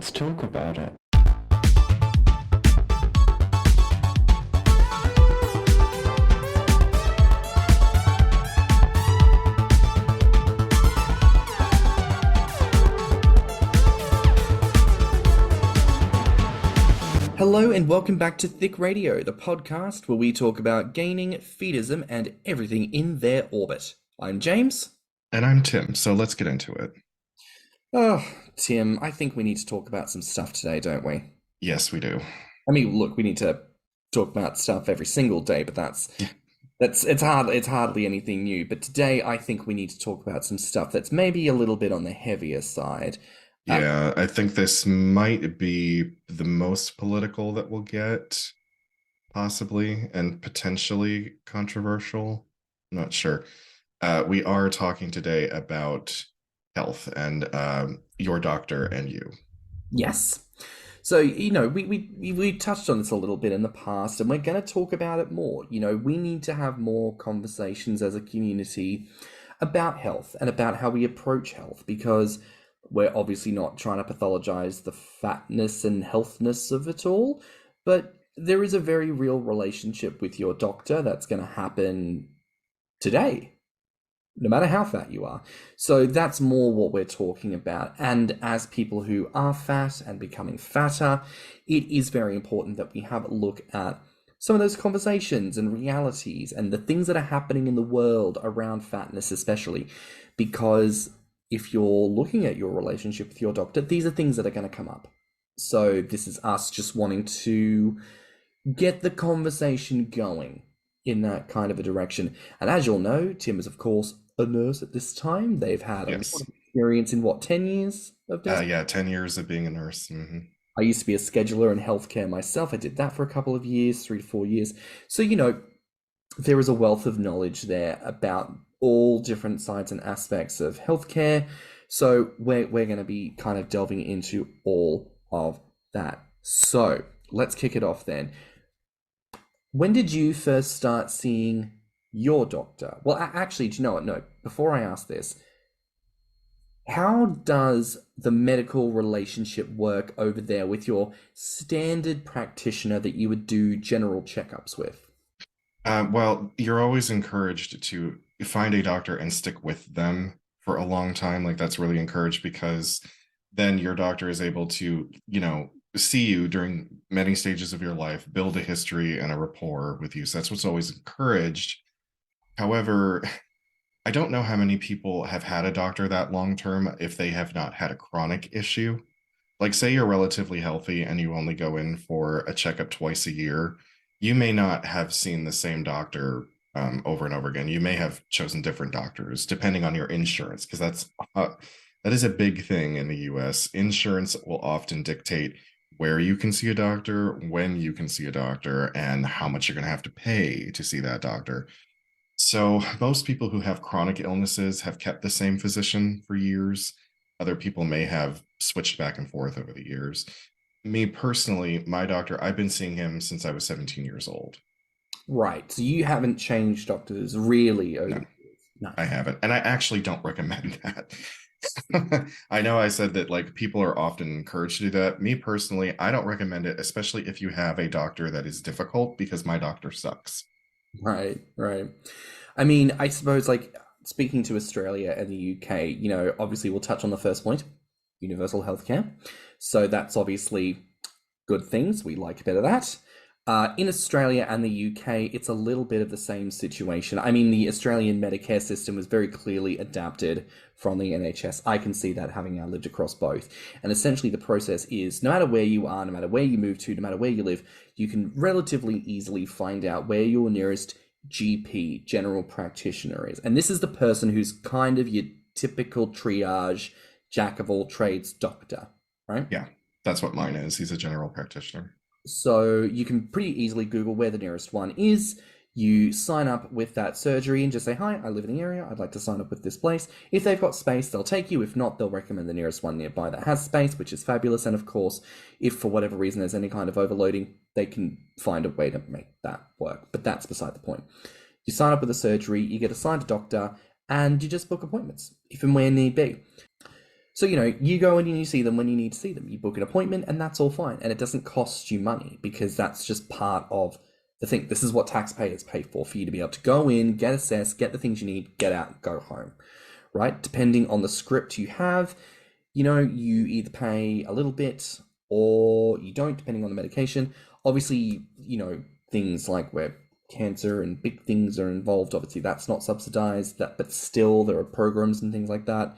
let's talk about it. Hello and welcome back to Thicc Radio, the podcast where we talk about gaining, fetism, and everything in their orbit. I'm James. And I'm Tim, so let's get into it. Oh, Tim, I think we need to talk about some stuff today, don't we? Yes, we do. I mean, look, we need to talk about stuff every single day, but it's hardly anything new. But today, I think we need to talk about some stuff that's maybe a little bit on the heavier side. Yeah, I think this might be the most political that we'll get, possibly, and potentially controversial. I'm not sure. We are talking today about health and your doctor and you. Yes. So, we touched on this a little bit in the past, and we're going to talk about it more. We need to have more conversations as a community about health and about how we approach health, because we're obviously not trying to pathologize the fatness and healthness of it all, but there is a very real relationship with your doctor that's going to happen today, no matter how fat you are. So that's more what we're talking about. And as people who are fat and becoming fatter, it is very important that we have a look at some of those conversations and realities and the things that are happening in the world around fatness, especially because if you're looking at your relationship with your doctor, these are things that are going to come up. So this is us just wanting to get the conversation going in that kind of a direction. And as you'll know, Tim is, of course, a nurse at this time. They've had a lot of experience in 10 years of nursing? 10 years of being a nurse. Mm-hmm. I used to be a scheduler in healthcare myself. I did that for a couple of years, 3 to 4 years. So, there is a wealth of knowledge there about all different sides and aspects of healthcare. So we're going to be kind of delving into all of that. So let's kick it off then. When did you first start seeing your doctor? Well, actually, do you know what? No, before I ask this, how does the medical relationship work over there with your standard practitioner that you would do general checkups with? Well, you're always encouraged to find a doctor and stick with them for a long time. Like, that's really encouraged, because then your doctor is able to, see you during many stages of your life, build a history and a rapport with you. So that's what's always encouraged. However, I don't know how many people have had a doctor that long term if they have not had a chronic issue. Like, say you're relatively healthy and you only go in for a checkup twice a year. You may not have seen the same doctor over and over again. You may have chosen different doctors depending on your insurance, because that is a big thing in the US. Insurance will often dictate where you can see a doctor, when you can see a doctor, and how much you're going to have to pay to see that doctor. So most people who have chronic illnesses have kept the same physician for years. Other people may have switched back and forth over the years. Me personally, my doctor, I've been seeing him since I was 17 years old. Right. So you haven't changed doctors really over the years? No, I haven't. And I actually don't recommend that. I know I said that people are often encouraged to do that. Me personally, I don't recommend it, especially if you have a doctor that is difficult, because my doctor sucks. Right. I mean, I suppose speaking to Australia and the UK, obviously we'll touch on the first point, universal healthcare. So that's obviously good things. We like a bit of that. In Australia and the UK, it's a little bit of the same situation. I mean, the Australian Medicare system was very clearly adapted from the NHS. I can see that, having now lived across both. And essentially the process is, no matter where you are, no matter where you move to, no matter where you live, you can relatively easily find out where your nearest GP, general practitioner, is. And this is the person who's kind of your typical triage, jack of all trades doctor, right? Yeah, that's what mine is. He's a general practitioner. So you can pretty easily Google where the nearest one is. You sign up with that surgery and just say, hi, I live in the area. I'd like to sign up with this place. If they've got space, they'll take you. If not, they'll recommend the nearest one nearby that has space, which is fabulous. And of course, if for whatever reason there's any kind of overloading, they can find a way to make that work. But that's beside the point. You sign up with a surgery, you get assigned a doctor, and you just book appointments, if and where need be. So, you go in and you see them when you need to see them. You book an appointment and that's all fine. And it doesn't cost you money because that's just part of the thing. This is what taxpayers pay for you to be able to go in, get assessed, get the things you need, get out, go home, right? Depending on the script you have, you either pay a little bit or you don't, depending on the medication. Obviously, things like where cancer and big things are involved, obviously that's not subsidized, but still there are programs and things like that.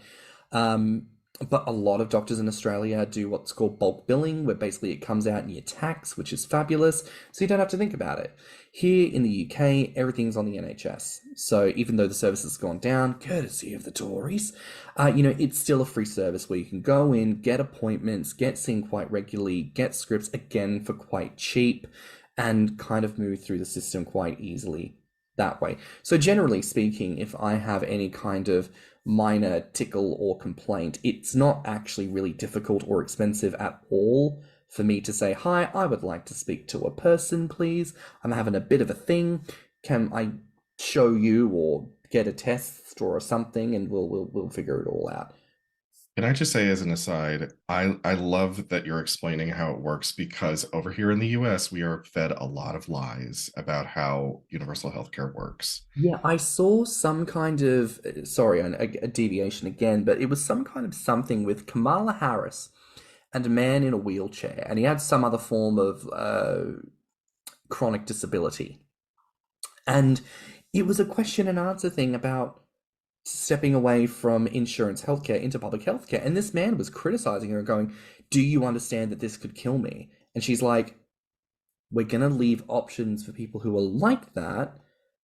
But a lot of doctors in Australia do what's called bulk billing, where basically it comes out in your tax, which is fabulous, so you don't have to think about it. Here in the UK, everything's on the NHS. So even though the service has gone down, courtesy of the Tories, it's still a free service where you can go in, get appointments, get seen quite regularly, get scripts, again, for quite cheap, and kind of move through the system quite easily that way. So generally speaking, if I have any kind of minor tickle or complaint, it's not actually really difficult or expensive at all for me to say, hi, I would like to speak to a person, please. I'm having a bit of a thing. Can I show you or get a test or something, and we'll figure it all out. Can I just say as an aside, I love that you're explaining how it works, because over here in the US, we are fed a lot of lies about how universal healthcare works. Yeah, I saw some kind of, sorry, a deviation again, but it was some kind of something with Kamala Harris and a man in a wheelchair, and he had some other form of chronic disability. And it was a question and answer thing about stepping away from insurance healthcare into public healthcare. And this man was criticizing her and going, do you understand that this could kill me? And she's like, we're going to leave options for people who are like that.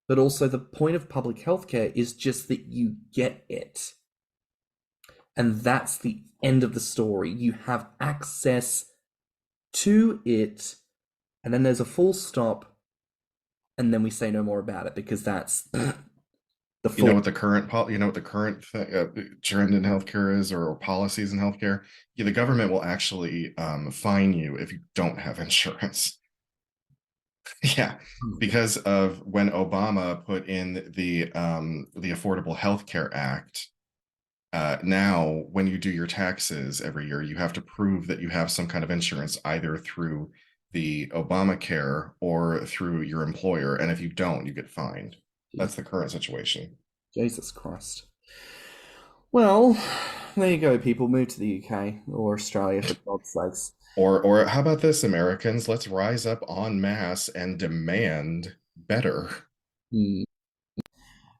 But also the point of public healthcare is just that you get it. And that's the end of the story. You have access to it. And then there's a full stop. And then we say no more about it, because that's You know what the current trend in healthcare is, or policies in healthcare? Yeah, the government will actually fine you if you don't have insurance. Yeah, because of when Obama put in the Affordable Health Care Act. Now, when you do your taxes every year, you have to prove that you have some kind of insurance, either through the Obamacare or through your employer. And if you don't, you get fined. That's the current situation. Jesus Christ. Well, there you go, people. Move to the UK or Australia, for God's sakes. Or how about this, Americans? Let's rise up en masse and demand better.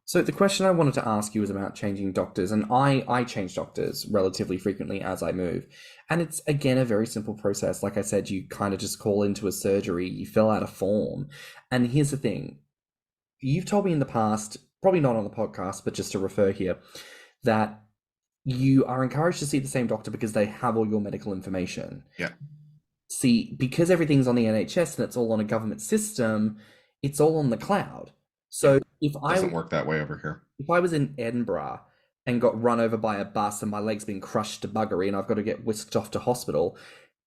So the question I wanted to ask you was about changing doctors, and I change doctors relatively frequently as I move. And it's, again, a very simple process. Like I said, you kind of just call into a surgery, you fill out a form. And here's the thing. You've told me in the past, probably not on the podcast, but just to refer here, that you are encouraged to see the same doctor because they have all your medical information. Yeah. See, because everything's on the NHS and it's all on a government system, it's all on the cloud. So if I doesn't work that way over here. If I was in Edinburgh and got run over by a bus and my leg's been crushed to buggery and I've got to get whisked off to hospital,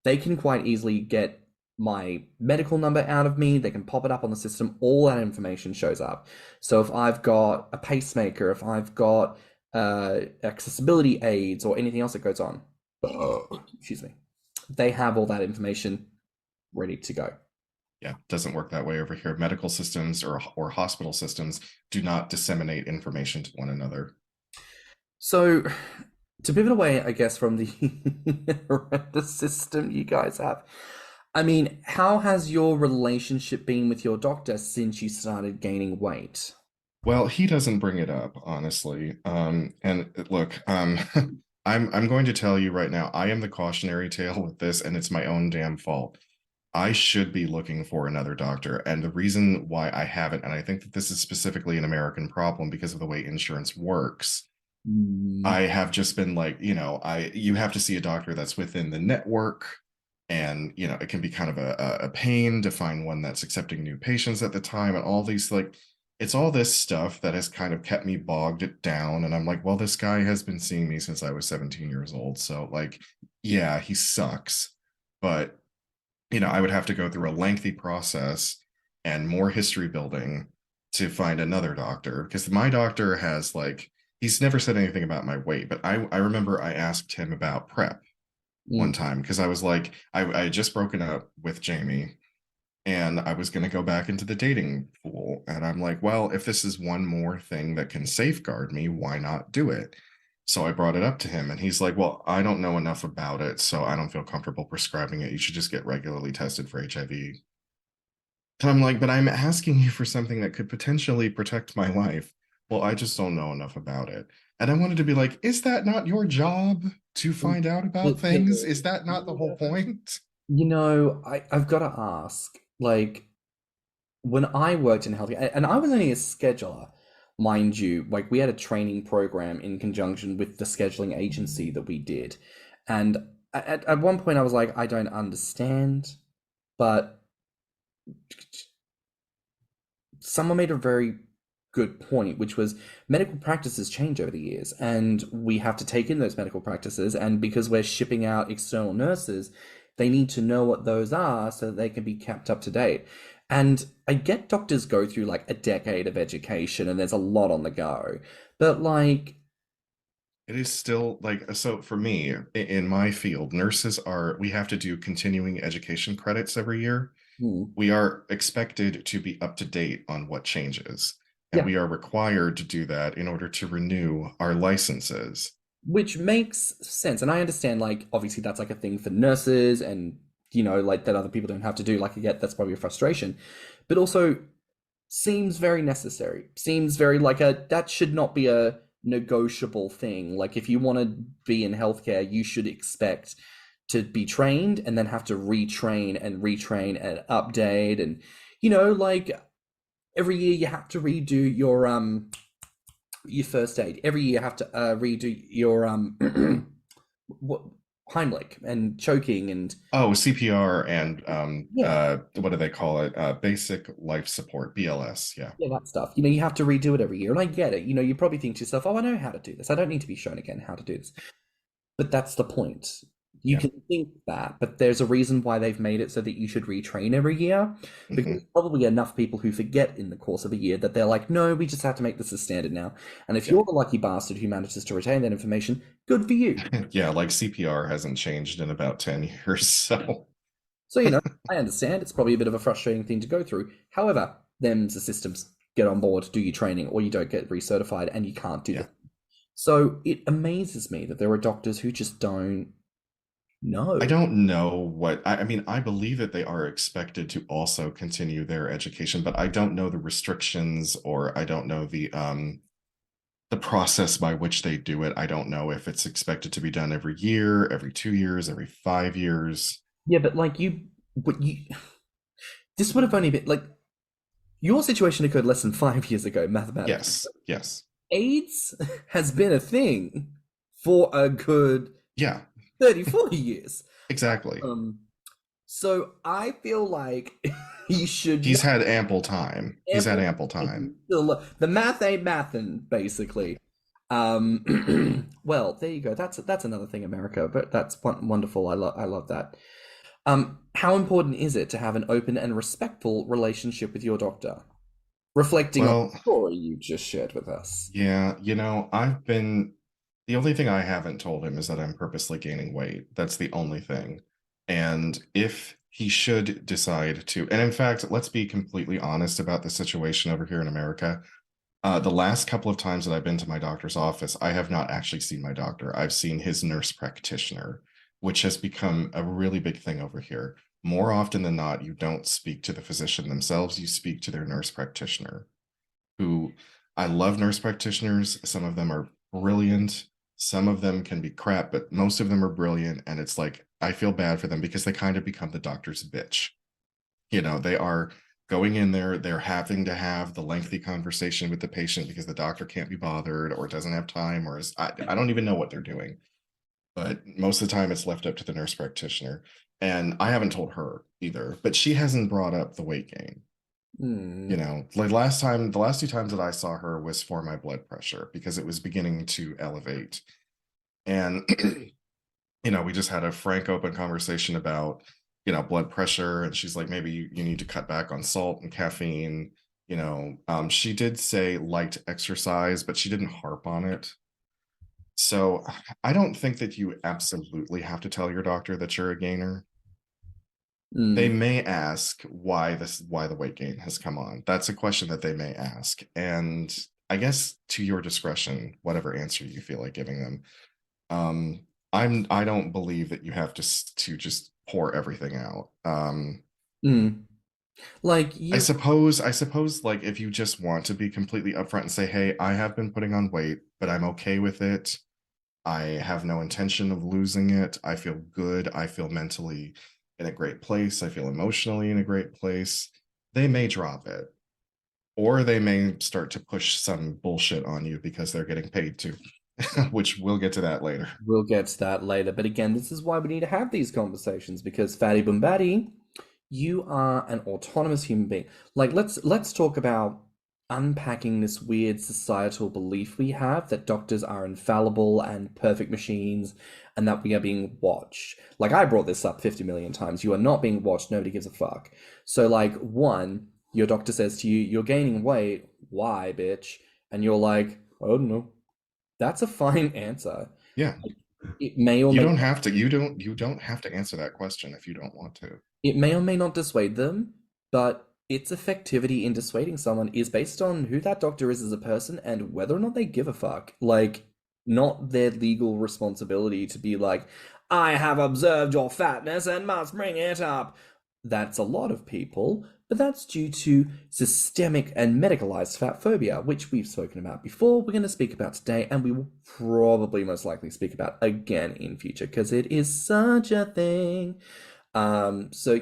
they can quite easily get my medical number out of me. They can pop it up on the system. All that information shows up. So if I've got a pacemaker, if I've got accessibility aids or anything else that goes on, excuse me, they have all that information ready to go. Yeah, doesn't work that way over here. Medical systems or hospital systems do not disseminate information to one another. So to pivot away, I guess, from the horrendous system you guys have, I mean, how has your relationship been with your doctor since you started gaining weight? Well, he doesn't bring it up, honestly. And look, I'm going to tell you right now, I am the cautionary tale with this, and it's my own damn fault. I should be looking for another doctor. And the reason why I haven't, and I think that this is specifically an American problem because of the way insurance works, I have just been like, you have to see a doctor that's within the network. And, it can be kind of a pain to find one that's accepting new patients at the time, and all these, it's all this stuff that has kind of kept me bogged down. And I'm like, well, this guy has been seeing me since I was 17 years old. So yeah, he sucks. But, I would have to go through a lengthy process and more history building to find another doctor, because my doctor has he's never said anything about my weight, but I remember I asked him about prep one Mm. time because I was like, I had just broken up with Jamie and I was going to go back into the dating pool. And I'm like, well, if this is one more thing that can safeguard me, why not do it? So I brought it up to him and he's like, well, I don't know enough about it, so I don't feel comfortable prescribing it. You should just get regularly tested for HIV. And I'm like, but I'm asking you for something that could potentially protect my life. Well, I just don't know enough about it. And I wanted to be like, is that not your job to find out about things? Is that not the whole point? I've got to ask, like, when I worked in healthcare, and I was only a scheduler, mind you, like we had a training program in conjunction with the scheduling agency that we did. And at one point I was like, I don't understand, but someone made a very good point, which was medical practices change over the years, and we have to take in those medical practices. And because we're shipping out external nurses, they need to know what those are so that they can be kept up to date. And I get doctors go through like a decade of education and there's a lot on the go. But like, It is still like, so for me, in my field, we have to do continuing education credits every year. hmm, We are expected to be up to date on what changes, and yeah, we are required to do that in order to renew our licenses. which makes sense. And I understand, like, obviously that's like a thing for nurses and, like that other people don't have to do. Like, I get that's probably a frustration, but also seems very necessary. Seems very like that should not be a negotiable thing. Like, if you want to be in healthcare, you should expect to be trained and then have to retrain and update. And, like every year you have to redo your first aid. Every year you have to redo your what Heimlich and choking and Oh, CPR and yeah, what do they call it? Basic life support, BLS. Yeah. yeah, that stuff. You have to redo it every year, and I get it. You probably think to yourself, "Oh, I know how to do this. I don't need to be shown again how to do this." But that's the point. You Yeah. can think that, but there's a reason why they've made it so that you should retrain every year, because Hmm. there's probably enough people who forget in the course of a year that they're like, no, we just have to make this a standard now. And if Yeah. you're the lucky bastard who manages to retain that information, good for you. Yeah, like CPR hasn't changed in about 10 years. So, So, I understand it's probably a bit of a frustrating thing to go through. However, them's the systems. Get on board, do your training, or you don't get recertified and you can't do yeah. the. So it amazes me that there are doctors who just don't I know. don't know I mean, I believe that they are expected to also continue their education, but I don't know the restrictions or I don't know the process by which they do it. I don't know if it's expected to be done every year, every 2 years, every 5 years. Yeah, but like but this would have only been like your situation occurred less than 5 years ago, mathematically. Yes, yes. AIDS has been a thing for a good Yeah, 30, 40 years. exactly. Um, so I feel like you should He's had ample time. He's had ample ample time. the math ain't mathin', basically. Well, there you go. That's another thing, America, but that's wonderful. I love that. How important is it to have an open and respectful relationship with your doctor? Reflecting on Well, the story you just shared with us. yeah, the only thing I haven't told him is that I'm purposely gaining weight. That's the only thing. And if he should decide to, and in fact, let's be completely honest about the situation over here in America. The last couple of times that I've been to my doctor's office, I have not actually seen my doctor. I've seen his nurse practitioner, which has become a really big thing over here. More often than not, you don't speak to the physician themselves, you speak to their nurse practitioner, who I love nurse practitioners. Some of them are brilliant. Some of them can be crap, but most of them are brilliant. And it's like, I feel bad for them because they kind of become the doctor's bitch. They are going in there, they're having to have the lengthy conversation with the patient because the doctor can't be bothered or doesn't have time or I don't even know what they're doing. But most of the time it's left up to the nurse practitioner. And I haven't told her either, but she hasn't brought up the weight gain. Hmm. Like the last two times that I saw her was for my blood pressure because it was beginning to elevate. And, we just had a frank, open conversation about, blood pressure. And she's like, maybe you need to cut back on salt and caffeine. She did say liked exercise, but she didn't harp on it. So I don't think that you absolutely have to tell your doctor that you're a gainer. They Mm, may ask why the weight gain has come on. That's a question that they may ask. And I guess to your discretion, whatever answer you feel like giving them. Um, I don't believe that you have to just pour everything out. mm. Like I suppose like if you just want to be completely upfront and say, hey, I have been putting on weight, but I'm okay with it. I have no intention of losing it. I feel good. I feel mentally in a great place. I feel emotionally in a great place. They may drop it, or they may start to push some bullshit on you because they're getting paid to, which we'll get to that later. we'll get to that later. But again, this is why we need to have these conversations because Fatty Bombaddy, you are an autonomous human being. Like let's talk about unpacking this weird societal belief we have that doctors are infallible and perfect machines and that we are being watched. Like I brought this up 50 million times. You are not being watched. Nobody gives a fuck. So like one, your doctor says to you, you're gaining weight. Why, bitch? And you're like, I don't know. That's a fine answer. Yeah. It may or You may don't have to you don't have to answer that question if you don't want to. it may or may not dissuade them, but its effectivity in dissuading someone is based on who that doctor is as a person and whether or not they give a fuck. Like, not their legal responsibility to be like, I have observed your fatness and must bring it up. That's a lot of people, but that's due to systemic and medicalized fat phobia, which we've spoken about before, we're going to speak about today, and we will probably most likely speak about again in future because it is such a thing. So,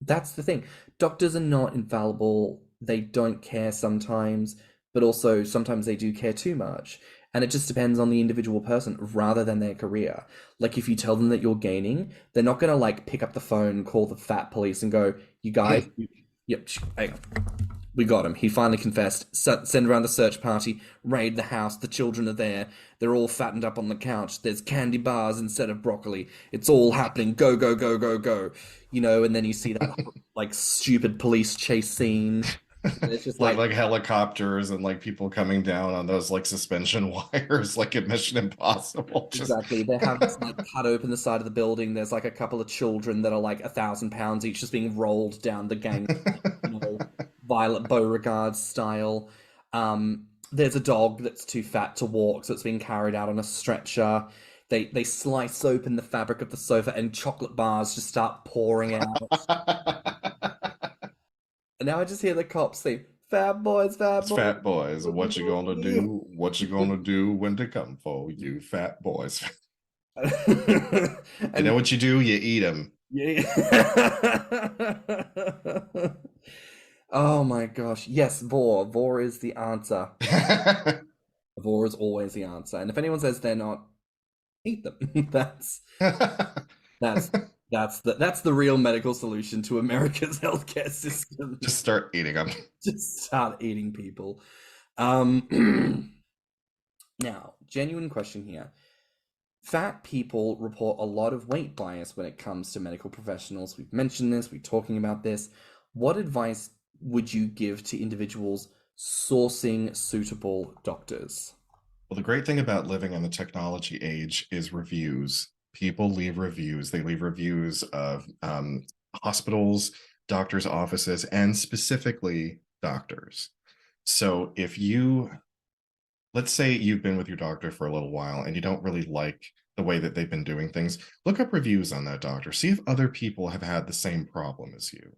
that's the thing. Doctors are not infallible. They don't care sometimes, but also sometimes they do care too much. And it just depends on the individual person rather than their career. Like if you tell them that you're gaining, they're not gonna like pick up the phone, call the fat police, and go, "You guys, yep, hang on. We got him. He finally confessed. Send around the search party, raid the house. The children are there. They're all fattened up on the couch. There's candy bars instead of broccoli. It's all happening. Go, go, go, go, go. And then you see that like stupid police chase scene. And it's just like, like helicopters and like people coming down on those like suspension wires like in Mission Impossible. Just exactly. They have just like cut open the side of the building. There's like a couple of children that are like 1,000 pounds each, just being rolled down the gang, Violet Beauregard style. There's a dog that's too fat to walk, so it's being carried out on a stretcher. They slice open the fabric of the sofa, and chocolate bars just start pouring out. And now I just hear the cops say, "Fat boys, fat It's boys." fat boys. What you gonna do? What you gonna do when they come for you, fat boys? You know And what you do? You eat them. yeah. Oh my gosh. Yes, Vor. Vor is the answer. Vor is always the answer. And if anyone says they're not, eat them. That's that's the real medical solution to America's healthcare system. Just start eating them. Just start eating people. Um, now, genuine question here. Fat people report a lot of weight bias when it comes to medical professionals. We've mentioned this, we're talking about this. What advice would you give to individuals sourcing suitable doctors? Well, the great thing about living in the technology age is reviews. People leave reviews. They leave reviews of hospitals, doctors' offices, and specifically doctors. So if let's say you've been with your doctor for a little while and you don't really like the way that they've been doing things, look up reviews on that doctor. See if other people have had the same problem as you.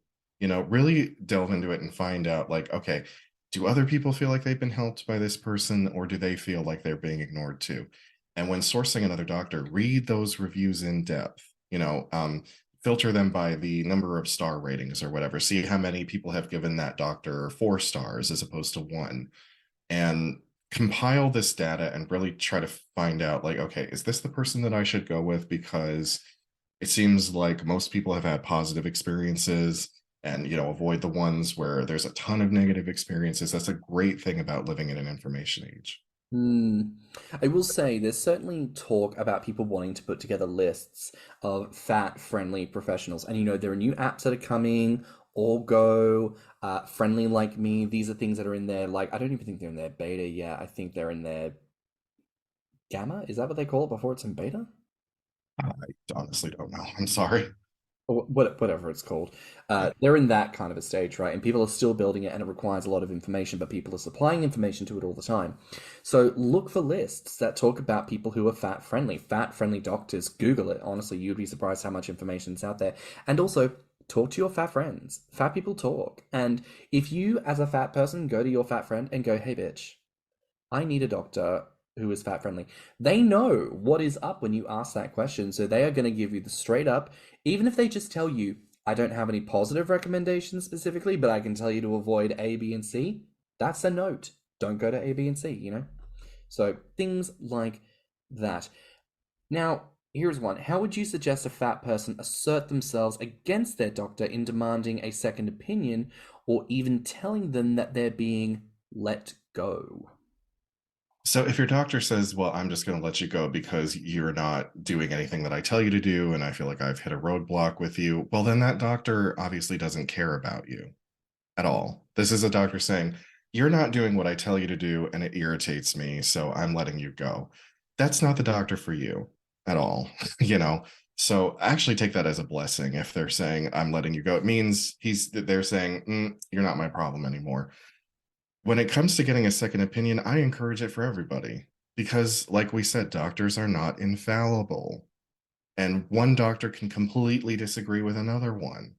Really delve into it and find out, like, okay, do other people feel like they've been helped by this person, or do they feel like they're being ignored too? And when sourcing another doctor, read those reviews in depth. Filter them by the number of star ratings or whatever. See how many people have given that doctor 4 stars as opposed to 1, and compile this data and really try to find out, like, okay, is this the person that I should go with? Because it seems like most people have had positive experiences, and avoid the ones where there's a ton of negative experiences. That's a great thing about living in an information age. Hmm. I will say there's certainly talk about people wanting to put together lists of fat-friendly professionals. And there are new apps that are coming Orgo, Friendly Like Me. These are things that are in there. Like, I don't even think they're in their beta yet. I think they're in their gamma. Is that what they call it before it's in beta? I honestly don't know. I'm sorry. Or whatever it's called. They're in that kind of a stage, right? And people are still building it, and it requires a lot of information, but people are supplying information to it all the time. So look for lists that talk about people who are fat friendly doctors. Google it. Honestly, you'd be surprised how much information's out there. And also, talk to your fat friends. Fat people talk. And if you, as a fat person, go to your fat friend and go, hey, bitch, I need a doctor who is fat friendly. They know what is up when you ask that question. So they are going to give you the straight up, even if they just tell you, I don't have any positive recommendations specifically, but I can tell you to avoid A, B, and C. That's a note. Don't go to A, B, and C, you know? So things like that. Now, here's one. How would you suggest a fat person assert themselves against their doctor in demanding a second opinion or even telling them that they're being let go? So if your doctor says, well, I'm just going to let you go because you're not doing anything that I tell you to do, and I feel like I've hit a roadblock with you, well, then that doctor obviously doesn't care about you at all. This is a doctor saying, you're not doing what I tell you to do, and it irritates me, so I'm letting you go. That's not the doctor for you at all, you know? So actually take that as a blessing. If they're saying, I'm letting you go, it means they're saying, you're not my problem anymore. When it comes to getting a second opinion, I encourage it for everybody because, like we said, doctors are not infallible. And one doctor can completely disagree with another one.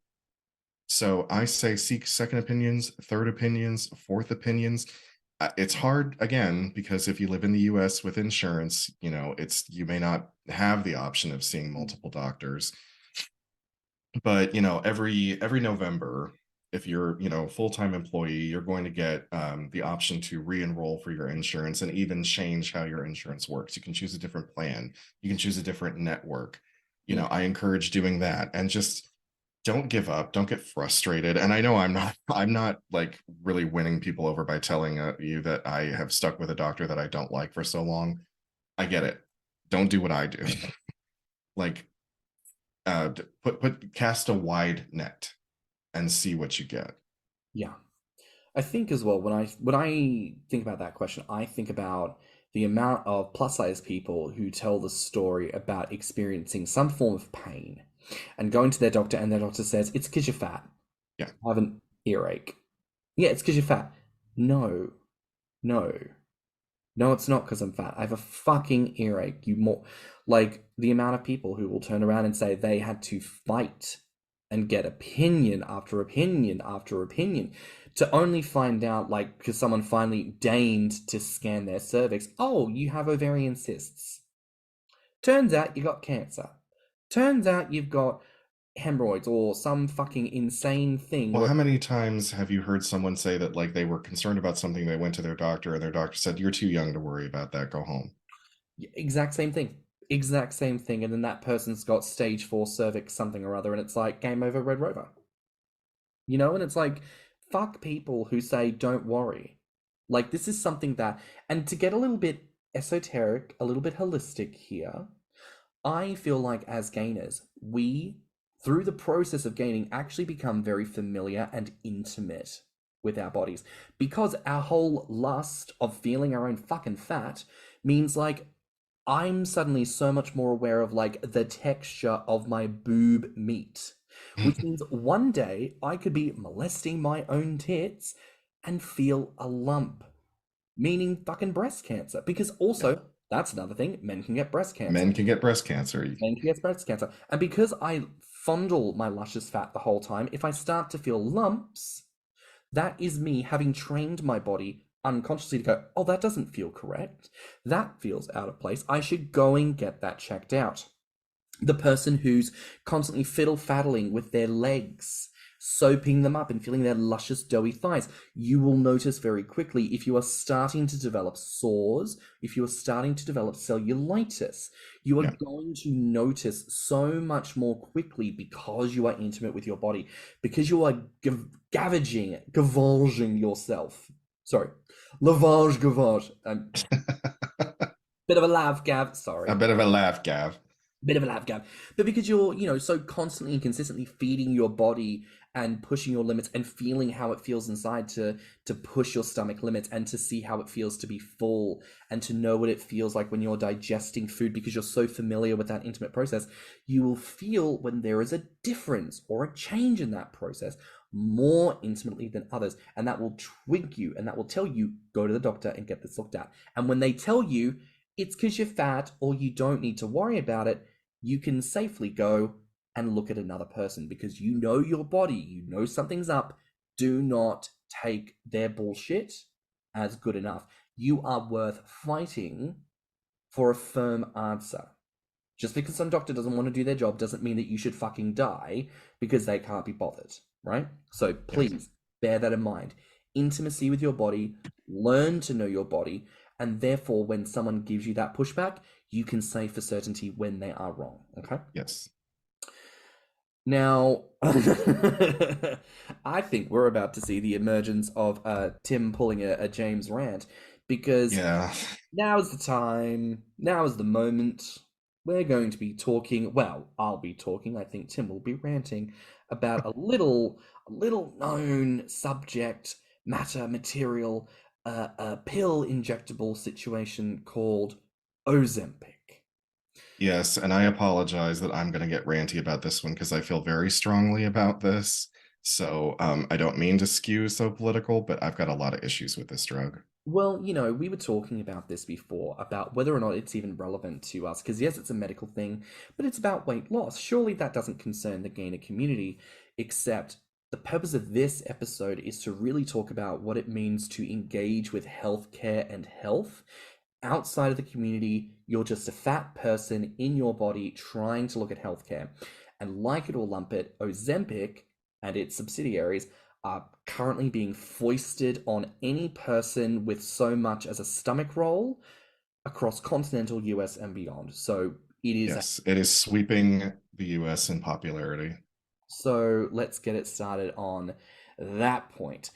So I say seek second opinions, third opinions, fourth opinions. It's hard, again, because if you live in the US with insurance, you may not have the option of seeing multiple doctors. But every November, if you're full-time employee, you're going to get the option to re-enroll for your insurance and even change how your insurance works. You can choose a different plan, you can choose a different network. I encourage doing that, and just don't give up, don't get frustrated. And I know I'm not like really winning people over by telling you that I have stuck with a doctor that I don't like for so long. I get it. Don't do what I do. Like, cast a wide net and see what you get. Yeah. I think as well, when I think about that question, I think about the amount of plus size people who tell the story about experiencing some form of pain and going to their doctor, and their doctor says, it's because you're fat. Yeah. I have an earache. Yeah, it's because you're fat. No. No, it's not because I'm fat. I have a fucking earache. Like the amount of people who will turn around and say they had to fight and get opinion after opinion after opinion to only find out, like, because someone finally deigned to scan their cervix. Oh, you have ovarian cysts. Turns out you got cancer. Turns out you've got hemorrhoids or some fucking insane thing. Well, how many times have you heard someone say that, like, they were concerned about something, they went to their doctor, and their doctor said, you're too young to worry about that, go home? Exact same thing. And then that person's got stage 4 cervix something or other, and it's like, game over, Red Rover. And it's like, fuck people who say don't worry. Like, this is something that, and to get a little bit esoteric, a little bit holistic here, I feel like as gainers, we, through the process of gaining, actually become very familiar and intimate with our bodies, because our whole lust of feeling our own fucking fat means, like, I'm suddenly so much more aware of, like, the texture of my boob meat, which means one day I could be molesting my own tits and feel a lump, meaning fucking breast cancer. Because also, that's another thing, men can get breast cancer. Men can get breast cancer. Men can get breast cancer. And because I fondle my luscious fat the whole time, if I start to feel lumps, that is me having trained my body unconsciously to go, oh, that doesn't feel correct. That feels out of place. I should go and get that checked out. The person who's constantly fiddle-faddling with their legs, soaping them up and feeling their luscious doughy thighs, you will notice very quickly if you are starting to develop sores, if you are starting to develop cellulitis, you are going to notice so much more quickly because you are intimate with your body, because you are gavaging yourself. Sorry, lavage. Bit of a laugh, Gav. Sorry. A bit of a laugh, Gav. bit of a lab gap, but because you're, so constantly and consistently feeding your body and pushing your limits and feeling how it feels inside to push your stomach limits and to see how it feels to be full and to know what it feels like when you're digesting food, because you're so familiar with that intimate process, you will feel when there is a difference or a change in that process more intimately than others, and that will twig you and that will tell you, go to the doctor and get this looked at. And when they tell you it's because you're fat or you don't need to worry about it, you can safely go and look at another person, because you know your body, you know something's up. Do not take their bullshit as good enough. You are worth fighting for a firm answer. Just because some doctor doesn't want to do their job doesn't mean that you should fucking die because they can't be bothered, right? So Yes. please bear that in mind. Intimacy with your body, learn to know your body, and therefore when someone gives you that pushback, you can say for certainty when they are wrong, okay? Yes. Now, I think we're about to see the emergence of Tim pulling a James rant, because Yeah. now is the time, now is the moment. We're going to be talking, well, I'll be talking, I think Tim will be ranting about a little known subject matter material, a pill injectable situation called Ozempic. Yes, and I apologize that I'm going to get ranty about this one because I feel very strongly about this. So I don't mean to skew so political, but I've got a lot of issues with this drug. Well, we were talking about this before, about whether or not it's even relevant to us, because yes, it's a medical thing, but it's about weight loss. Surely that doesn't concern the gainer community, except the purpose of this episode is to really talk about what it means to engage with healthcare and health. Outside of the community, you're just a fat person in your body trying to look at healthcare. And like it or lump it, Ozempic and its subsidiaries are currently being foisted on any person with so much as a stomach roll across continental US and beyond. So it is. Yes, it is sweeping the US in popularity. So let's get it started on that point.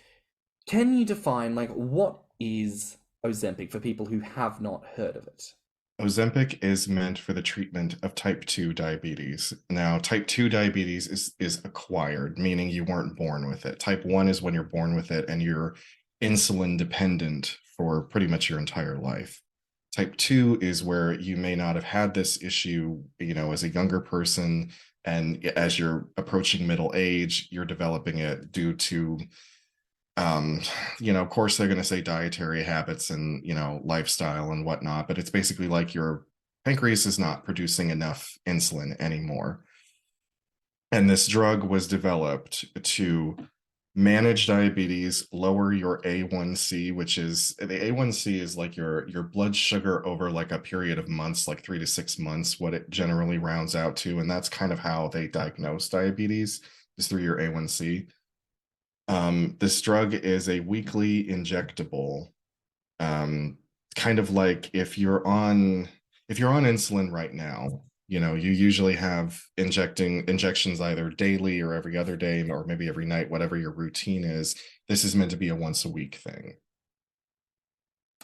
Can you define, like, what is Ozempic for people who have not heard of it? Ozempic is meant for the treatment of type 2 diabetes. Now, type 2 diabetes is acquired, meaning you weren't born with it. Type 1 is when you're born with it and you're insulin dependent for pretty much your entire life. Type 2 is where you may not have had this issue, as a younger person, and as you're approaching middle age, you're developing it due to of course they're going to say dietary habits and, lifestyle and whatnot, but it's basically like your pancreas is not producing enough insulin anymore. And this drug was developed to manage diabetes, lower your A1C, which is the A1C is like your blood sugar over like a period of months, like 3 to 6 months, what it generally rounds out to. And that's kind of how they diagnose diabetes, is through your A1C. This drug is a weekly injectable, kind of like if you're on insulin right now, you usually have injections either daily or every other day or maybe every night, whatever your routine is. This is meant to be a once a week thing.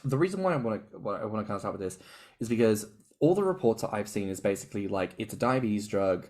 The reason why I want to kind of start with this is because all the reports that I've seen is basically like it's a diabetes drug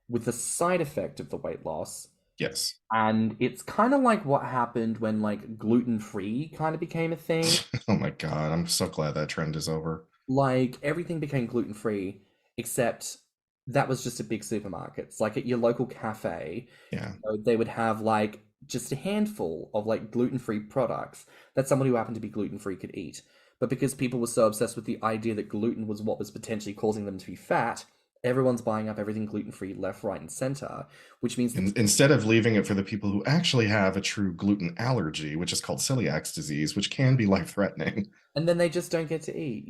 with the side effect of the weight loss. Yes. And it's kind of like what happened when like gluten-free kind of became a thing. Oh my God, I'm so glad that trend is over. Like everything became gluten-free, except that was just at big supermarkets. Like at your local cafe, Yeah. they would have like just a handful of like gluten-free products that someone who happened to be gluten-free could eat. But because people were so obsessed with the idea that gluten was what was potentially causing them to be fat, everyone's buying up everything gluten-free left, right, and center, which means instead of leaving it for the people who actually have a true gluten allergy, which is called celiac disease, which can be life-threatening. And then they just don't get to eat,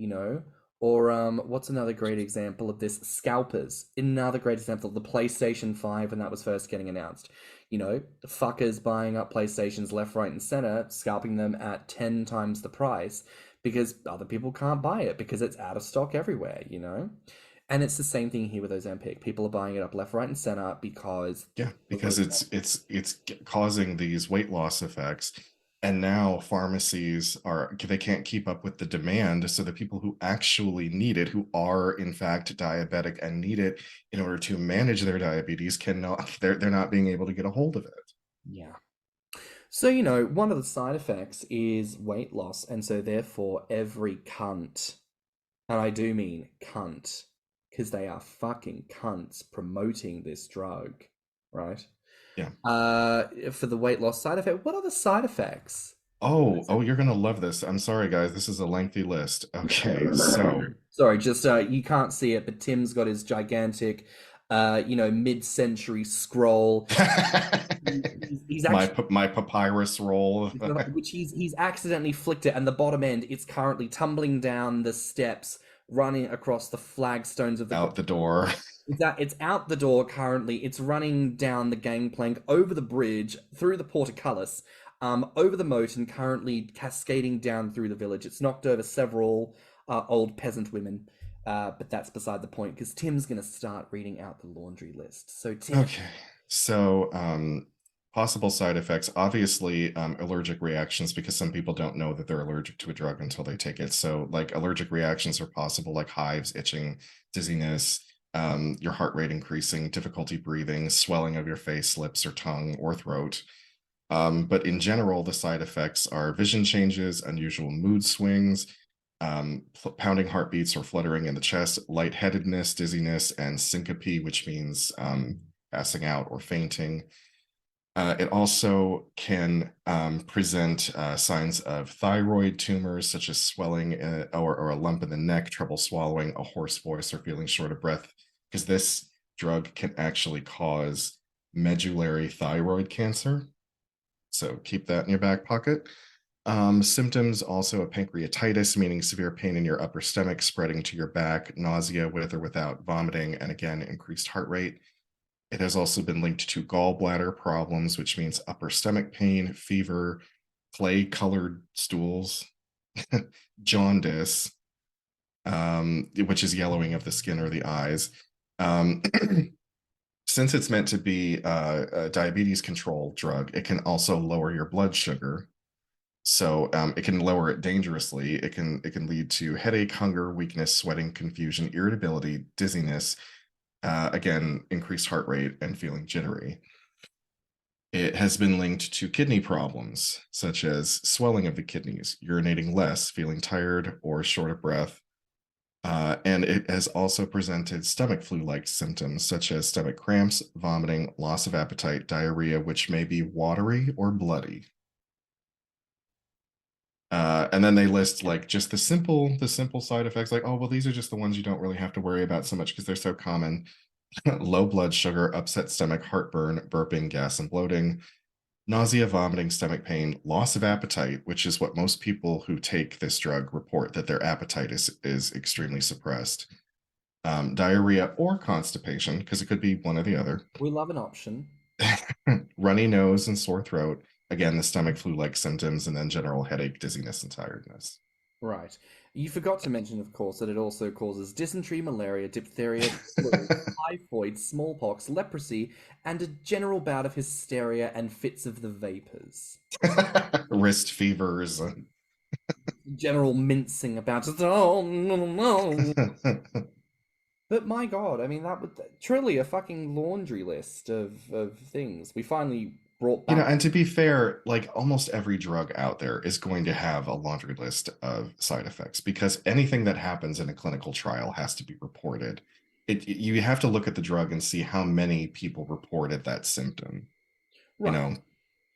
Or what's another great example of this? Scalpers. Another great example of the PlayStation 5 when that was first getting announced. The fuckers buying up PlayStations left, right, and center, scalping them at 10 times the price because other people can't buy it because it's out of stock everywhere, And it's the same thing here with Ozempic. People are buying it up left, right, and center because it's causing these weight loss effects. And now pharmacies they can't keep up with the demand. So the people who actually need it, who are in fact diabetic and need it in order to manage their diabetes, they're not being able to get a hold of it. Yeah. So, one of the side effects is weight loss, and so therefore every cunt, and I do mean cunt, because they are fucking cunts promoting this drug, right? Yeah. For the weight loss side effect, what are the side effects? Oh, you're gonna love this. I'm sorry, guys. This is a lengthy list. Okay, so Sorry, just you can't see it, but Tim's got his gigantic, mid-century scroll. He's actually my papyrus roll. which he's accidentally flicked it, and the bottom end it's currently tumbling down the steps, running across the flagstones of the Out the door. It's out the door currently. It's running down the gangplank, over the bridge, through the portcullis, over the moat, and currently cascading down through the village. It's knocked over several old peasant women, but that's beside the point because Tim's going to start reading out the laundry list. So, Tim. Okay. So, possible side effects, obviously, allergic reactions, because some people don't know that they're allergic to a drug until they take it. So, like, allergic reactions are possible, like hives, itching, dizziness, your heart rate increasing, difficulty breathing, swelling of your face, lips, or tongue, or throat. But in general, the side effects are vision changes, unusual mood swings, pounding heartbeats or fluttering in the chest, lightheadedness, dizziness, and syncope, which means passing out or fainting. It also can present signs of thyroid tumors, such as swelling or a lump in the neck, trouble swallowing, a hoarse voice, or feeling short of breath, because this drug can actually cause medullary thyroid cancer. So keep that in your back pocket. Symptoms also of pancreatitis, meaning severe pain in your upper stomach spreading to your back, nausea with or without vomiting, and again, increased heart rate. It has also been linked to gallbladder problems, which means upper stomach pain, fever, clay-colored stools, jaundice, which is yellowing of the skin or the eyes. Since it's meant to be a diabetes control drug, it can also lower your blood sugar. So it can lower it dangerously. It can lead to headache, hunger, weakness, sweating, confusion, irritability, dizziness, again, increased heart rate, and feeling jittery. It has been linked to kidney problems, such as swelling of the kidneys, urinating less, feeling tired or short of breath. And it has also presented stomach flu-like symptoms, such as stomach cramps, vomiting, loss of appetite, diarrhea, which may be watery or bloody. And then they list like just the simple side effects, like, oh, well, these are just the ones you don't really have to worry about so much because they're so common. Low blood sugar, upset stomach, heartburn, burping, gas and bloating, nausea, vomiting, stomach pain, loss of appetite, which is what most people who take this drug report, that their appetite is extremely suppressed. Diarrhea or constipation, because it could be one or the other. We love an option. Runny nose and sore throat. Again, the stomach flu-like symptoms, and then general headache, dizziness, and tiredness. Right. You forgot to mention, of course, that it also causes dysentery, malaria, diphtheria, flu, typhoid, smallpox, leprosy, and a general bout of hysteria and fits of the vapors. Wrist fevers. General mincing about it. Oh, no. But my God, I mean, that would truly a fucking laundry list of things. We finally brought back. And to be fair, like almost every drug out there is going to have a laundry list of side effects, because anything that happens in a clinical trial has to be reported. You have to look at the drug and see how many people reported that symptom. Right.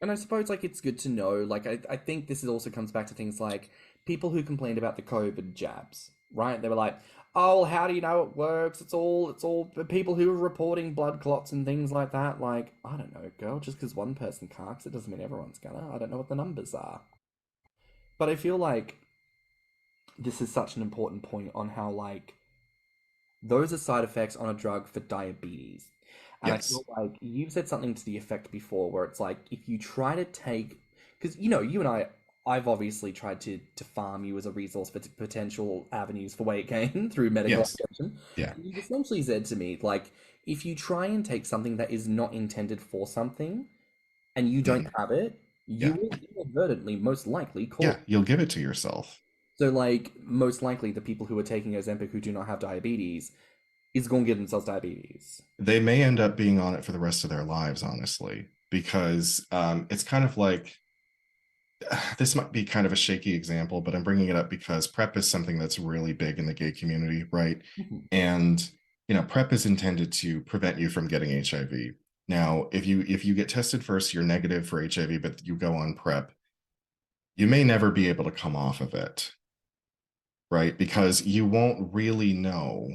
And I suppose like it's good to know, like I think this also comes back to things like people who complained about the COVID jabs, right? They were like, oh, well, how do you know it works? It's all people who are reporting blood clots and things like that. Like, I don't know, girl, just because one person carks, it doesn't mean everyone's gonna. I don't know what the numbers are. But I feel like this is such an important point on how like those are side effects on a drug for diabetes. And I feel Yes. like you've said something to the effect before where it's like if you try to take, because you and I've obviously tried to farm you as a resource for potential avenues for weight gain through medical Yes. education. Yeah. And you've essentially said to me, like, if you try and take something that is not intended for something and you don't Mhm. have it, You Yeah. will inadvertently, most likely, Yeah, cause. you'll give it to yourself. So, like, most likely, the people who are taking Ozempic who do not have diabetes is going to give themselves diabetes. They may end up being on it for the rest of their lives, honestly, because it's kind of like this might be kind of a shaky example, but I'm bringing it up because PrEP is something that's really big in the gay community, right? Mhm. And PrEP is intended to prevent you from getting HIV. Now, if you get tested first, you're negative for HIV, but you go on PrEP, you may never be able to come off of it, right? Because you won't really know.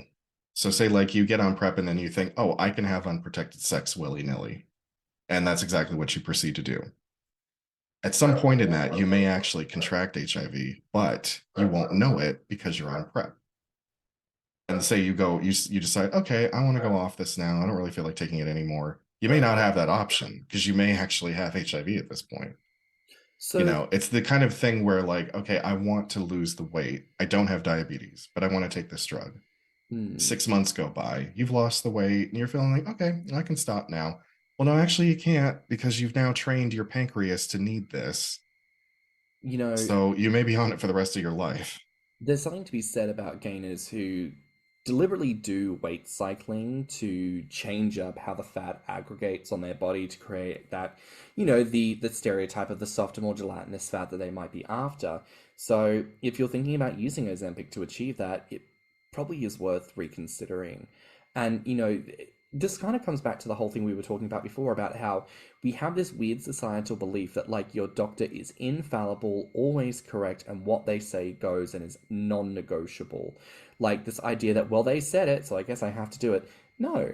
So say like you get on PrEP and then you think, oh, I can have unprotected sex willy-nilly. And that's exactly what you proceed to do. At some point in that, you may actually contract HIV, but you won't know it because you're on PrEP. And say you decide, okay, I want to go off this now. I don't really feel like taking it anymore. You may not have that option because you may actually have HIV at this point. So, It's the kind of thing where like, okay, I want to lose the weight. I don't have diabetes, but I want to take this drug. hmm, 6 months go by, you've lost the weight, and you're feeling like, okay, I can stop now. Well, no, actually, you can't because you've now trained your pancreas to need this. you know, So you may be on it for the rest of your life. there's something to be said about gainers who deliberately do weight cycling to change up how the fat aggregates on their body to create that, the stereotype of the softer, more gelatinous fat that they might be after. So if you're thinking about using Ozempic to achieve that, it probably is worth reconsidering. And, this kind of comes back to the whole thing we were talking about before about how we have this weird societal belief that like your doctor is infallible, always correct, and what they say goes and is non-negotiable. Like this idea that, well, they said it, so I guess I have to do it. No,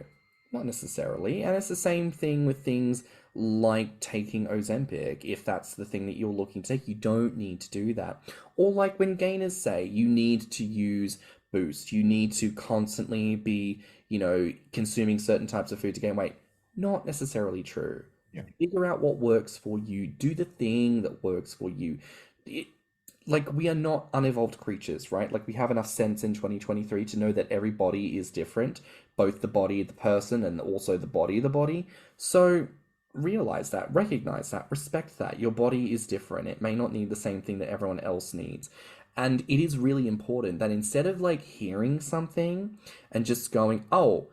not necessarily. And it's the same thing with things like taking Ozempic. If that's the thing that you're looking to take, you don't need to do that. Or like when gainers say you need to use Boost, you need to constantly be, consuming certain types of food to gain weight. Not necessarily true. Yeah. Figure out what works for you. Do the thing that works for you. It, like we are not unevolved creatures, right? Like we have enough sense in 2023 to know that every body is different, both the body, the person, and also the body, the body. So realize that, recognize that, respect that. Your body is different. It may not need the same thing that everyone else needs. And it is really important that instead of like hearing something and just going, oh,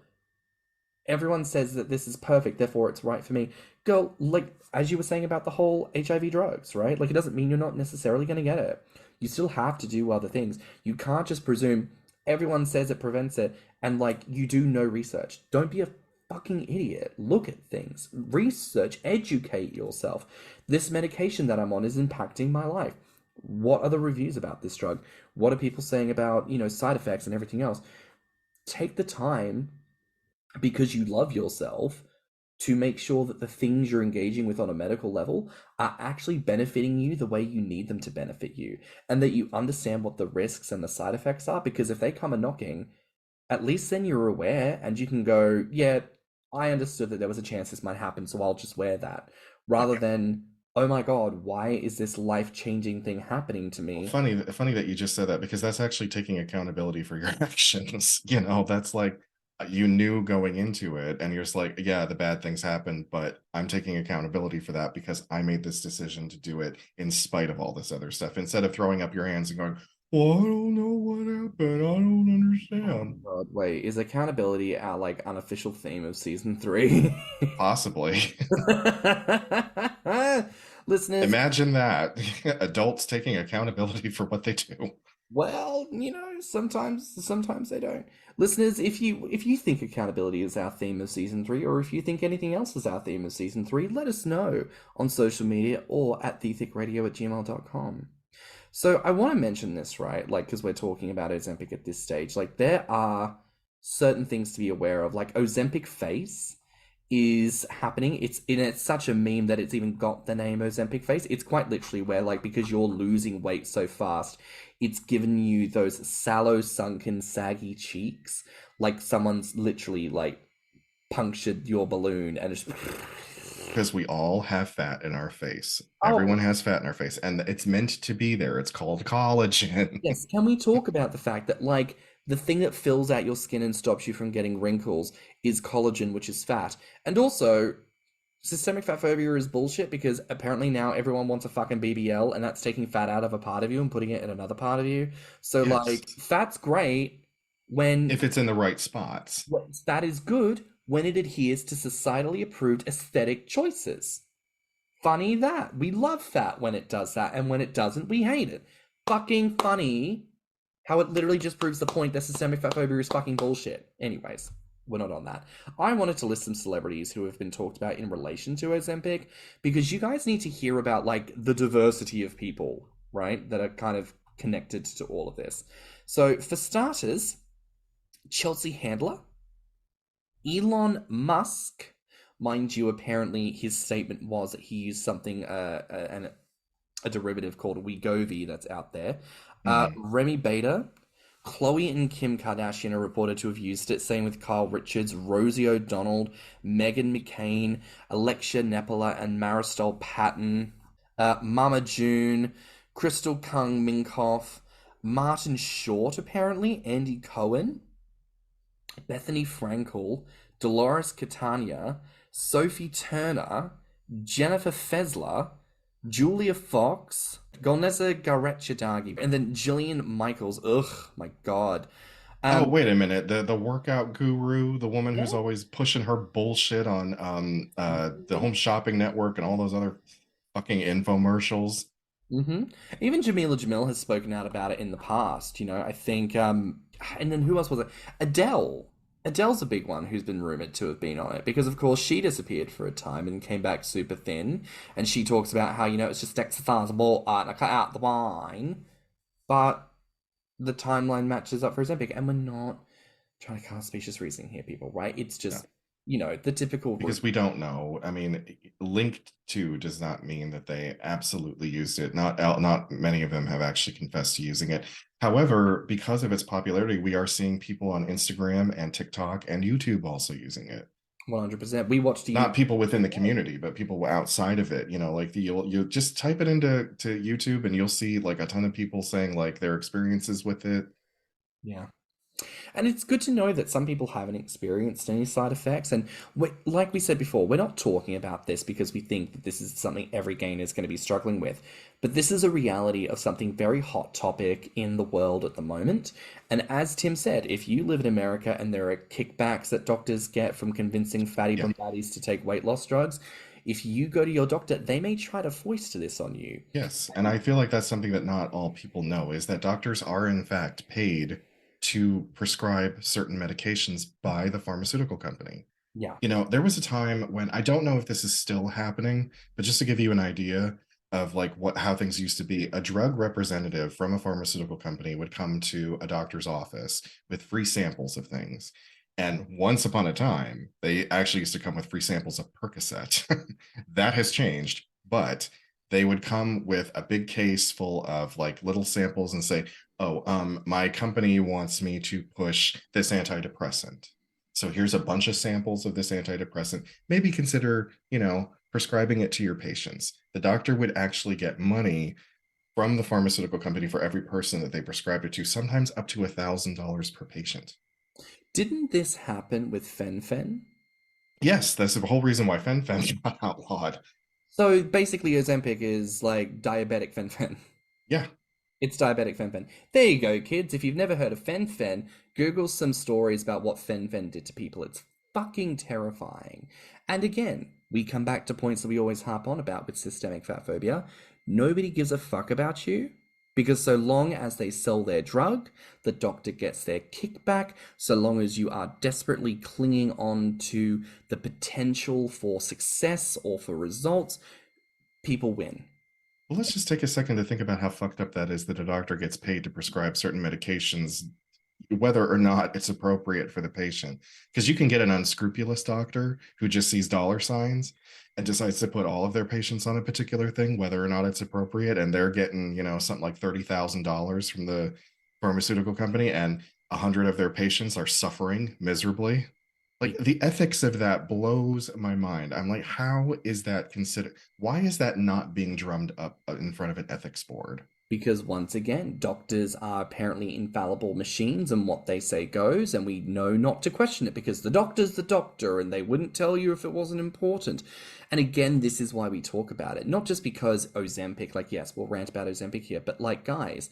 everyone says that this is perfect, therefore it's right for me. Go, like, as you were saying about the whole HIV drugs, right? Like, it doesn't mean you're not necessarily going to get it. You still have to do other things. You can't just presume everyone says it prevents it and, like, you do no research. Don't be a fucking idiot. Look at things, research, educate yourself. This medication that I'm on is impacting my life. What are the reviews about this drug? What are people saying about, side effects and everything else? Take the time because you love yourself to make sure that the things you're engaging with on a medical level are actually benefiting you the way you need them to benefit you, and that you understand what the risks and the side effects are. Because if they come a knocking, at least then you're aware and you can go, yeah, I understood that there was a chance this might happen, so I'll just wear that. Rather Yeah. than, oh my God, why is this life-changing thing happening to Well, me? funny that you just said that because that's actually taking accountability for your actions. That's like you knew going into it and you're just like, yeah, the bad things happened, but I'm taking accountability for that because I made this decision to do it in spite of all this other stuff. Instead of throwing up your hands and going, well, I don't know what happened. I don't Oh understand. God, wait, is accountability our like unofficial theme of season 3? Possibly. Listeners, Imagine that. Adults taking accountability for what they do. well, sometimes they don't. Listeners, if you think accountability is our theme of season 3, or if you think anything else is our theme of season 3, let us know on social media or at thiccradio@gmail.com. So I want to mention this, right? Like, because we're talking about Ozempic at this stage. Like, there are certain things to be aware of. Like, Ozempic face is happening. It's such a meme that it's even got the name Ozempic face. It's quite literally where, like, because you're losing weight so fast, it's given you those sallow, sunken, saggy cheeks. Like someone's literally like punctured your balloon and just Because we all have fat in our face. oh, Everyone has fat in our face, and it's meant to be there. It's called collagen. yes, can we talk about the fact that, like, the thing that fills out your skin and stops you from getting wrinkles is collagen, which is fat? And also, Systemic fat phobia is bullshit because apparently now everyone wants a fucking BBL and that's taking fat out of a part of you and putting it in another part of you. So, Yes. like, fat's great when If it's in the right spots. fat is good when it adheres to societally approved aesthetic choices. Funny that. We love fat when it does that, and when it doesn't, we hate it. Fucking funny how it literally just proves the point that systemic fat phobia is fucking bullshit. Anyways, we're not on that. I wanted to list some celebrities who have been talked about in relation to Ozempic because you guys need to hear about like the diversity of people, right, that are kind of connected to all of this. So, for starters, Chelsea Handler, Elon Musk, mind you, apparently his statement was that he used something, a derivative called Wegovy that's out there. Mhm. Remy Bader, Khloe and Kim Kardashian are reported to have used it. Same with Kyle Richards, Rosie O'Donnell, Meghan McCain, Alexia Nepola, and Marisol Patton. Mama June, Crystal Kung Minkoff, Martin Short, apparently, Andy Cohen, Bethany Frankel, Dolores Catania, Sophie Turner, Jennifer Fezler, Julia Fox, Golneza Garechidagi, and then Jillian Michaels. Ugh, my God. Oh, Um, wait a minute. The workout guru, the woman who's yeah. always pushing her bullshit on the Home Shopping Network and all those other fucking infomercials. hmm Even Jamila Jamil has spoken out about it in the past. I think, and then who else was it? Adele. Adele's a big one who's been rumored to have been on it because, of course, she disappeared for a time and came back super thin. And she talks about how, it's just exercise, and I cut out the wine. But the timeline matches up for Ozempic, and we're not trying to cast specious reasoning here, people, right? It's Yeah. just, the typical Because we don't know. I mean, linked to does not mean that they absolutely used it. Not many of them have actually confessed to using it. However, because of its popularity, we are seeing people on Instagram and TikTok and YouTube also using it. 100%. We watched a Not YouTube. people within the community, but people outside of it. Like you'll just type it into YouTube and you'll see like a ton of people saying like their experiences with it. Yeah. And it's good to know that some people haven't experienced any side effects. And like we said before, we're not talking about this because we think that this is something every gainer is going to be struggling with. But this is a reality of something very hot topic in the world at the moment. And as Tim said, if you live in America and there are kickbacks that doctors get from convincing fatty Yeah. bombaddies to take weight loss drugs, if you go to your doctor, they may try to foist this on you. Yes, and I feel like that's something that not all people know is that doctors are in fact paid to prescribe certain medications by the pharmaceutical company. Yeah. There was a time when I don't know if this is still happening, but just to give you an idea of like how things used to be, a drug representative from a pharmaceutical company would come to a doctor's office with free samples of things. And once upon a time, they actually used to come with free samples of Percocet. That has changed, but they would come with a big case full of like little samples and say, "Oh, my company wants me to push this antidepressant. So here's a bunch of samples of this antidepressant. Maybe consider, prescribing it to your patients." The doctor would actually get money from the pharmaceutical company for every person that they prescribed it to, sometimes up to $1,000 per patient. Didn't this happen with Fen-Phen? Yes, that's the whole reason why fen got outlawed. So basically, Ozempic is like diabetic fen-phen. Yeah. It's diabetic fen-phen. There you go, kids. If you've never heard of fen-phen, Google some stories about what fen-phen did to people. It's fucking terrifying. And again, we come back to points that we always harp on about with systemic fat phobia. Nobody gives a fuck about you because so long as they sell their drug, the doctor gets their kickback. So long as you are desperately clinging on to the potential for success or for results, people win. Well, let's just take a second to think about how fucked up that is that a doctor gets paid to prescribe certain medications, whether or not it's appropriate for the patient. Because you can get an unscrupulous doctor who just sees dollar signs and decides to put all of their patients on a particular thing, whether or not it's appropriate, and they're getting, something like $30,000 from the pharmaceutical company, and 100 of their patients are suffering miserably. Like the ethics of that blows my mind. I'm like, how is that considered? Why is that not being drummed up in front of an ethics board? Because once again, doctors are apparently infallible machines and what they say goes, and we know not to question it because the doctor's the doctor and they wouldn't tell you if it wasn't important. And again, this is why we talk about it. Not just because Ozempic, like, yes, we'll rant about Ozempic here, but like, guys,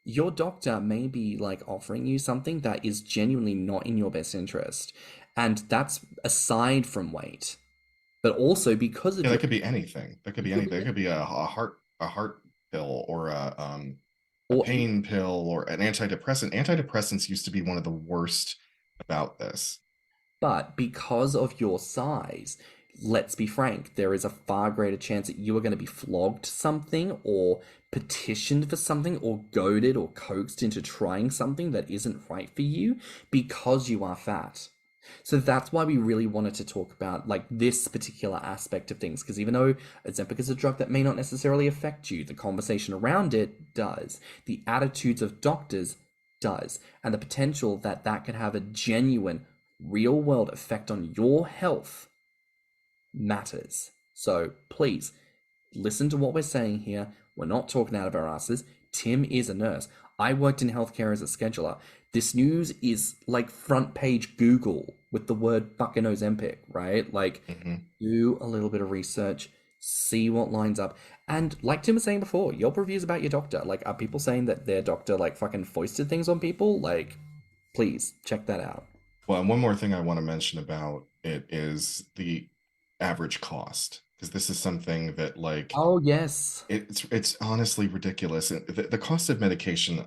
your doctor may be like offering you something that is genuinely not in your best interest. And that's aside from weight, but also because of Yeah, your, that could be anything. That could it be could anything. be, It could be a heart pill or a or pain pill or an antidepressant. Antidepressants used to be one of the worst about this. But because of your size, let's be frank, there is a far greater chance that you are going to be flogged something or petitioned for something or goaded or coaxed into trying something that isn't right for you because you are fat. So that's why we really wanted to talk about like this particular aspect of things, because even though Ozempic is a drug that may not necessarily affect you, the conversation around it does. The attitudes of doctors does, and the potential that that can have a genuine, real world effect on your health matters. So please listen to what we're saying here. We're not talking out of our asses. Tim is a nurse. I worked in healthcare as a scheduler. This news is like front page Google with the word fucking Ozempic, right? Like, Mhm. do a little bit of research, see what lines up. And like Tim was saying before, your reviews about your doctor. Like, are people saying that their doctor like fucking foisted things on people? Like, please check that out. Well, and one more thing I want to mention about it is the average cost, because this is something that like Oh, yes. it's honestly ridiculous. And the cost of medication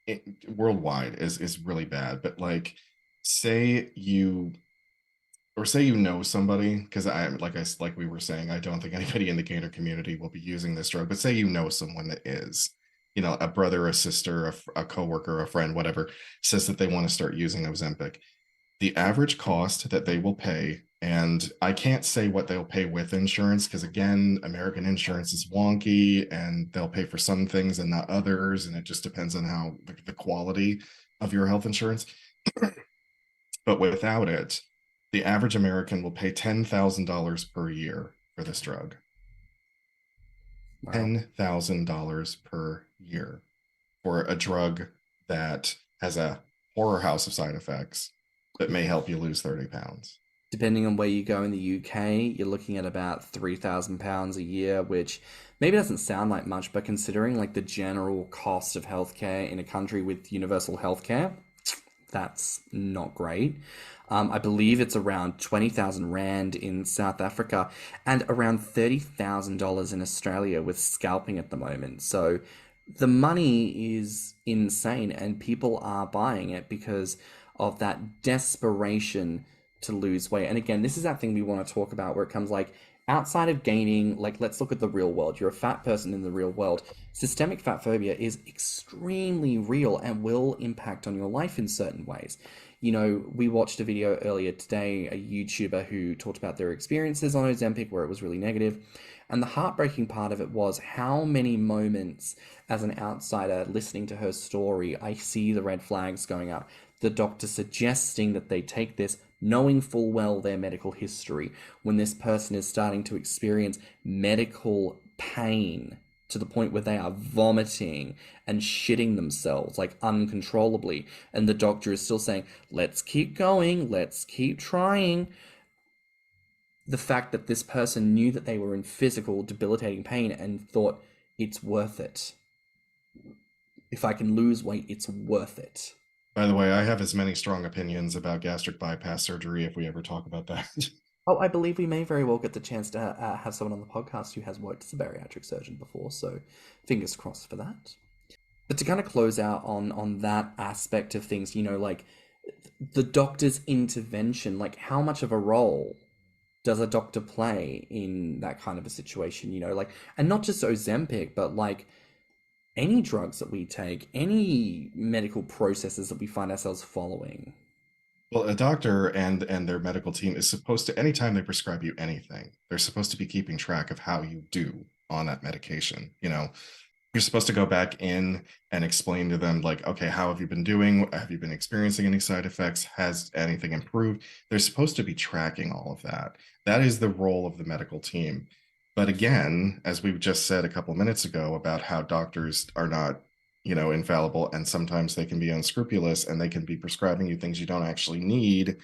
it, worldwide is really bad. But like, say you say you know somebody, because like we were saying, I don't think anybody in the gator community will be using this drug. But say you know someone that is, a brother, a sister, a coworker, a friend, whatever, says that they want to start using Ozempic. The average cost that they will pay, and I can't say what they'll pay with insurance because again, American insurance is wonky and they'll pay for some things and not others, and it just depends on how the quality of your health insurance. But without it, the average American will pay $10,000 per year for this drug. Wow. $10,000 per year for a drug that has a horror house of side effects that may help you lose 30 pounds. Depending on where you go in the UK, you're looking at about £3,000 a year, which maybe doesn't sound like much, but considering like the general cost of healthcare in a country with universal healthcare, that's not great. I believe it's around 20,000 Rand in South Africa and around $30,000 in Australia with scalping at the moment. So the money is insane and people are buying it because of that desperation to lose weight. And again, this is that thing we want to talk about where it comes like outside of gaining, like let's look at the real world. You're a fat person in the real world. Systemic fat phobia is extremely real and will impact on your life in certain ways. You know, we watched a video earlier today, a YouTuber who talked about their experiences on Ozempic where it was really negative. And the heartbreaking part of it was how many moments as an outsider listening to her story, I see the red flags going up. The doctor suggesting that they take this, knowing full well their medical history, when this person is starting to experience medical pain to the point where they are vomiting and shitting themselves like uncontrollably. And the doctor is still saying, let's keep going, let's keep trying. The fact that this person knew that they were in physical, debilitating pain and thought, it's worth it. If I can lose weight, it's worth it. By the way, I have as many strong opinions about gastric bypass surgery if we ever talk about that. Oh, I believe we may very well get the chance to have someone on the podcast who has worked as a bariatric surgeon before, so fingers crossed for that. But to kind of close out on that aspect of things, you know, like the doctor's intervention, like how much of a role does a doctor play in that kind of a situation, you know, like, and not just Ozempic, but like any drugs that we take, any medical processes that we find ourselves following. Well, a doctor and their medical team is supposed to, anytime they prescribe you anything, they're supposed to be keeping track of how you do on that medication. You're supposed to go back in and explain to them, like, okay, how have you been doing? Have you been experiencing any side effects? Has anything improved? They're supposed to be tracking all of that. That is the role of the medical team. But again, as we just said a couple minutes ago about how doctors are not, infallible, and sometimes they can be unscrupulous and they can be prescribing you things you don't actually need.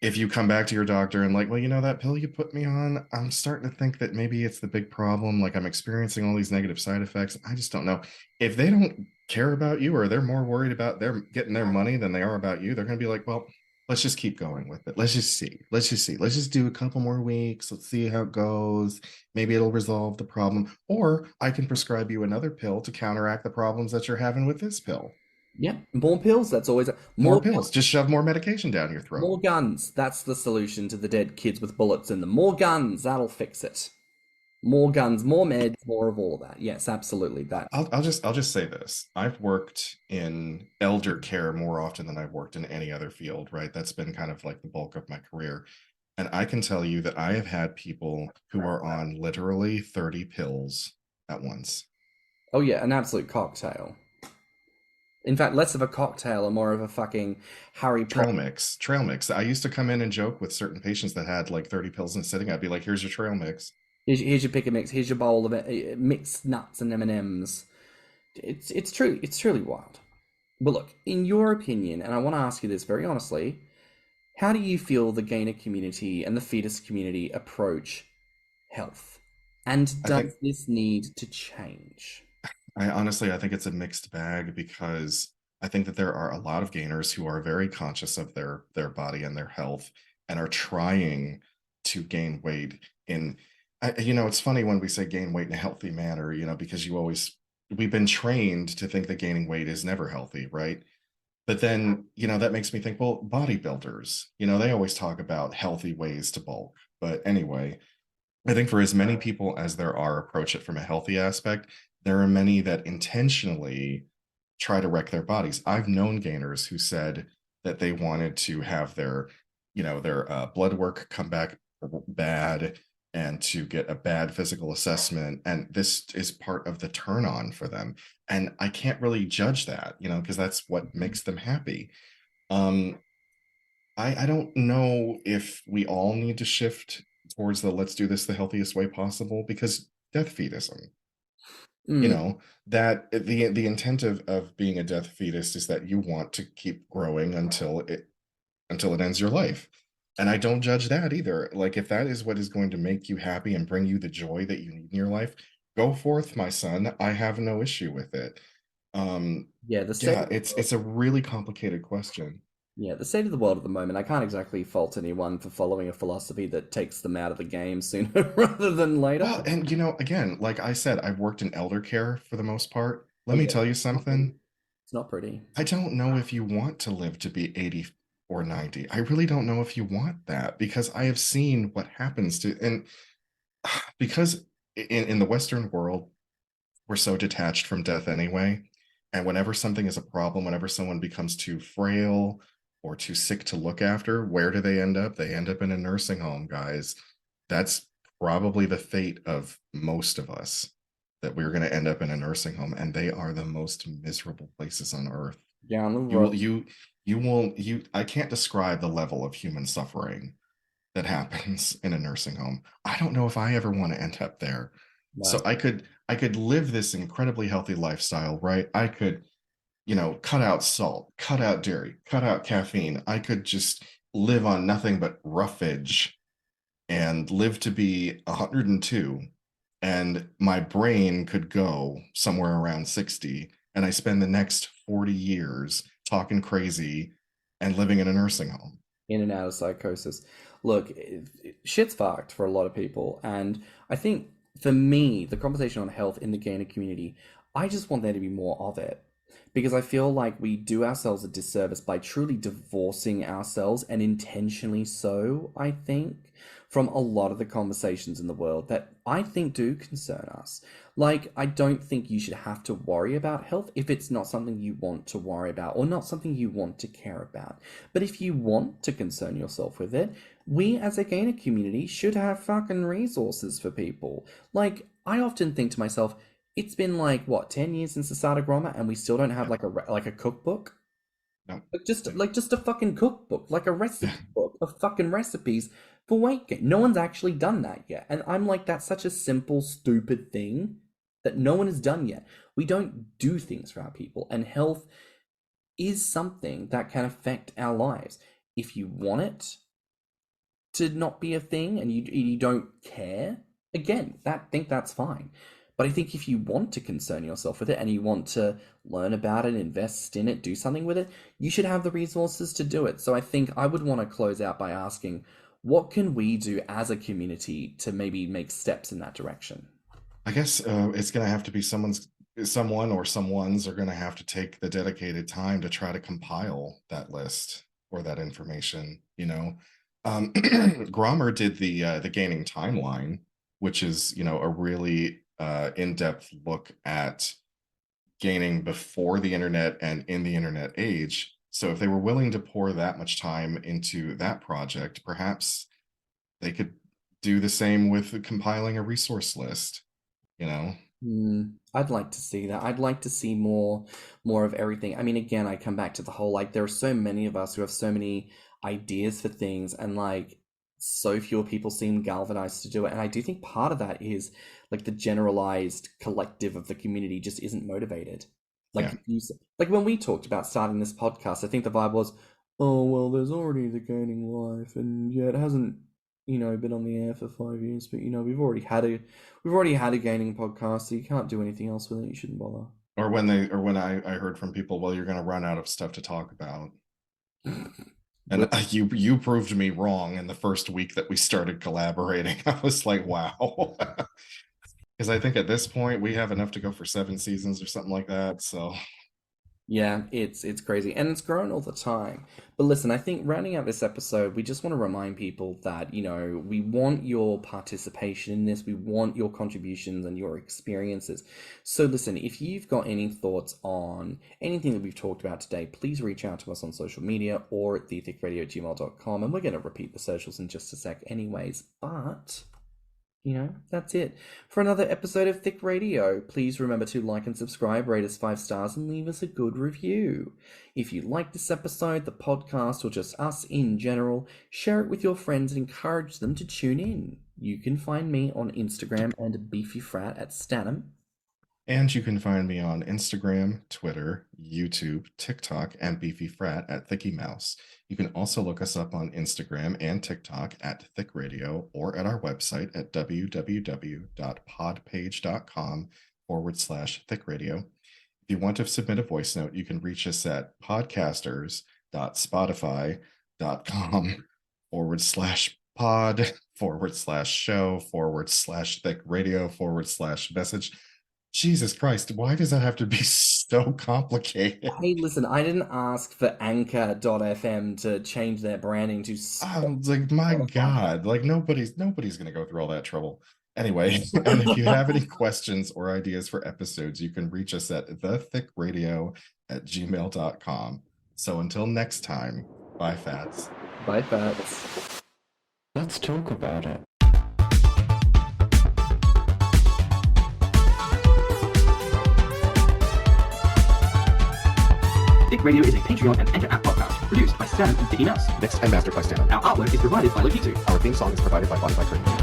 If you come back to your doctor and like, well, that pill you put me on, I'm starting to think that maybe it's the big problem. Like I'm experiencing all these negative side effects. I just don't know. If they don't care about you or they're more worried about their getting their money than they are about you, they're going to be like, well, let's just keep going with it. Let's just see. Let's just see. Let's just do a couple more weeks. Let's see how it goes. Maybe it'll resolve the problem. Or I can prescribe you another pill to counteract the problems that you're having with this pill. Yeah, more pills. That's always More more pills. Just shove more medication down your throat. more guns. That's the solution to the dead kids with bullets in them. More guns. That'll fix it. More guns, more meds, more of all of that. Yes, absolutely. That. I'll just say this. I've worked in elder care more often than I've worked in any other field, right? That's been kind of like the bulk of my career. And I can tell you that I have had people who are on literally 30 pills at once. Oh yeah, an absolute cocktail. In fact, less of a cocktail and more of a fucking Harry Potter. Trail mix. I used to come in and joke with certain patients that had like 30 pills in a sitting. I'd be like, here's your trail mix. Here's your pick and mix. Here's your bowl of mixed nuts and M&Ms. It's truly wild. But look, in your opinion, and I want to ask you this very honestly, how do you feel the gainer community and the fetus community approach health? And I does think this need to change? I think it's a mixed bag because I think that there are a lot of gainers who are very conscious of their body and their health and are trying to gain weight in it's funny when we say gain weight in a healthy manner, because we've been trained to think that gaining weight is never healthy, right? But then, that makes me think, well, bodybuilders, they always talk about healthy ways to bulk. But anyway, I think for as many people as there are approach it from a healthy aspect, there are many that intentionally try to wreck their bodies. I've known gainers who said that they wanted to have their blood work come back bad and to get a bad physical assessment. And this is part of the turn on for them. And I can't really judge that, because that's what makes them happy. Um, I don't know if we all need to shift towards the let's do this the healthiest way possible because death fetusm, you Mm, know, that the intent of being a death fetus is that you want to keep growing until it ends your life. And I don't judge that either. Like if that is what is going to make you happy and bring you the joy that you need in your life, go forth, my son. I have no issue with it. Um, yeah, the state yeah, of the it's world. a really complicated question. Yeah, the state of the world at the moment. I can't exactly fault anyone for following a philosophy that takes them out of the game sooner rather than later. Well, and again, like I said, I've worked in elder care for the most part. Oh Let me yeah, tell you not pretty. something. It's not pretty. I don't know if you want to live to be 80 or 90. I really don't know if you want that because I have seen what happens and because in the Western world, we're so detached from death anyway. And whenever something is a problem, whenever someone becomes too frail or too sick to look after, where do they end up? They end up in a nursing home, guys. That's probably the fate of most of us, that we're going to end up in a nursing home, and they are the most miserable places on earth. Down the You road. will, you won't, I can't describe the level of human suffering that happens in a nursing home. I don't know if I ever want to end up there. So No. I could live this incredibly healthy lifestyle, right? I could, cut out salt, cut out dairy, cut out caffeine. I could just live on nothing but roughage and live to be 102 and my brain could go somewhere around 60 and I spend the next 40 years talking crazy and living in a nursing home. In and out of psychosis. Look, shit's fucked for a lot of people, and I think for me, the conversation on health in the gainer community, I just want there to be more of it because I feel like we do ourselves a disservice by truly divorcing ourselves and intentionally so, I think, from a lot of the conversations in the world that I think do concern us. Like, I don't think you should have to worry about health if it's not something you want to worry about or not something you want to care about. But if you want to concern yourself with it, we as a gainer community should have fucking resources for people. Like, I often think to myself, it's been like what, 10 years since the start of Grommr and we still don't have Yep. like a cookbook? No. Like just Yep. like just a fucking cookbook, like a Yeah. recipe book. of fucking recipes for weight gain. No one's actually done that yet. And I'm like, that's such a simple, stupid thing that no one has done yet. We don't do things for our people, and health is something that can affect our lives. If you want it to not be a thing and you don't care, again, think that's fine. But I think if you want to concern yourself with it and you want to learn about it, invest in it, do something with it, you should have the resources to do it. So I think I would want to close out by asking, what can we do as a community to maybe make steps in that direction? I guess it's going to have to be someone or someone's are going to have to take the dedicated time to try to compile that list or that information. Grommr did the gaining timeline, which is a really in-depth look at gaining before the internet and in the internet age. So if they were willing to pour that much time into that project, perhaps they could do the same with compiling a resource list. I'd like to see that. I'd like to see more of everything. I mean, again, I come back to the whole, like, there are so many of us who have so many ideas for things, and like so few people seem galvanized to do it. And I do think part of that is like the generalized collective of the community just isn't motivated. Like, like when we talked about starting this podcast, I think the vibe was, oh, well, there's already the Gaining Life, and yeah, it hasn't been on the air for 5 years, but we've already had a gaining podcast, so you can't do anything else with it. You shouldn't bother. Or when I heard from people, well, you're going to run out of stuff to talk about. And you proved me wrong in the first week that we started collaborating. I was like, wow. Because I think at this point we have enough to go for 7 seasons or something like that. So yeah, it's crazy, and it's growing all the time. But listen, I think rounding out this episode, we just want to remind people that we want your participation in this. We want your contributions and your experiences. So listen, if you've got any thoughts on anything that we've talked about today, please reach out to us on social media or at thiccradio@gmail.com, and we're going to repeat the socials in just a sec anyways. But that's it for another episode of Thicc Radio. Please remember to like and subscribe, rate us 5 stars, and leave us a good review. If you like this episode, the podcast, or just us in general, share it with your friends and encourage them to tune in. You can find me on Instagram and BeefyFrat at stannnum. And you can find me on Instagram, Twitter, YouTube, TikTok, and BeefyFrat at ThiccyMouse. You can also look us up on Instagram and TikTok at Thicc Radio, or at our website at www.podpage.com/Thicc Radio. If you want to submit a voice note, you can reach us at podcasters.spotify.com/pod/show/Thicc Radio/message. Jesus Christ, why does that have to be so complicated? Hey, listen, I didn't ask for Anchor.fm to change their branding to like, my God, like nobody's gonna go through all that trouble. Anyway, and if you have any questions or ideas for episodes, you can reach us at thiccradio@gmail.com. So until next time, bye, Fats. Bye, Fats. Let's talk about it. Thicc Radio is a Patreon and Anchor app podcast produced by Stan and Thicky Mouse. Mixed and mastered by stannnum. Our artwork is provided by Lokitu. Our theme song is provided by Spotify.